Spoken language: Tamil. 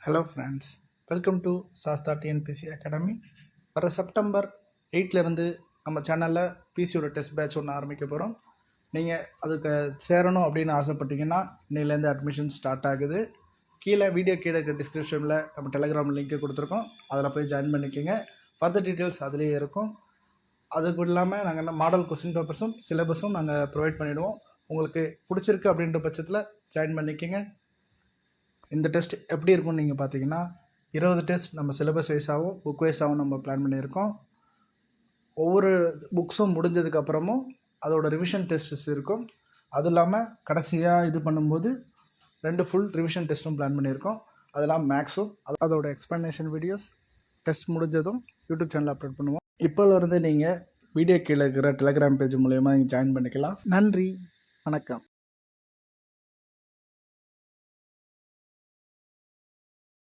Hello friends, welcome to Sastha TNPSC academy. வர செப்டம்பர் 8லேருந்து நம்ம சேனலில் பிசியோட டெஸ்ட் பேட்ச் ஒன்று ஆரம்பிக்க போகிறோம். நீங்கள் அதுக்கு சேரணும் அப்படின்னு ஆசைப்பட்டீங்கன்னா இன்னிலேருந்து அட்மிஷன் ஸ்டார்ட் ஆகுது. வீடியோ கீழே இருக்க டிஸ்கிரிப்ஷனில் நம்ம டெலிகிராம் லிங்க்கு கொடுத்துருக்கோம். அதில் போய் ஜாயின் பண்ணிக்கோங்க. ஃபர்தர் டீட்டெயில்ஸ் அதுலேயே இருக்கும். அதுக்கு இல்லாமல் நாங்கள் என்ன மாடல் கொஸ்டின் பேப்பர்ஸும் சிலபஸும் நாங்கள் ப்ரொவைட் பண்ணிவிடுவோம். உங்களுக்கு பிடிச்சிருக்கு அப்படின்ற பட்சத்தில் ஜாயின் பண்ணிக்கோங்க. இந்த டெஸ்ட் எப்படி இருக்கும்னு நீங்கள் பார்த்தீங்கன்னா 20 டெஸ்ட் நம்ம சிலபஸ் வைஸாகவும் புக் வைஸாகவும் நம்ம பிளான் பண்ணியிருக்கோம். ஒவ்வொரு புக்ஸும் முடிஞ்சதுக்கப்புறமும் அதோட ரிவிஷன் டெஸ்ட்ஸ் இருக்கும். அதுவும் இல்லாமல் கடைசியாக இது பண்ணும்போது 2 ஃபுல் ரிவிஷன் டெஸ்ட்டும் பிளான் பண்ணியிருக்கோம். அதெல்லாம் மேக்ஸும் அதோட எக்ஸ்ப்ளனேஷன் வீடியோஸ் டெஸ்ட் முடிஞ்சதும் யூடியூப் சேனலில் அப்லோட் பண்ணுவோம். இப்போலேருந்து நீங்கள் வீடியோ கீழே இருக்கிற டெலிகிராம் பேஜ் மூலயமா நீங்கள் ஜாயின் பண்ணிக்கலாம். நன்றி, வணக்கம்.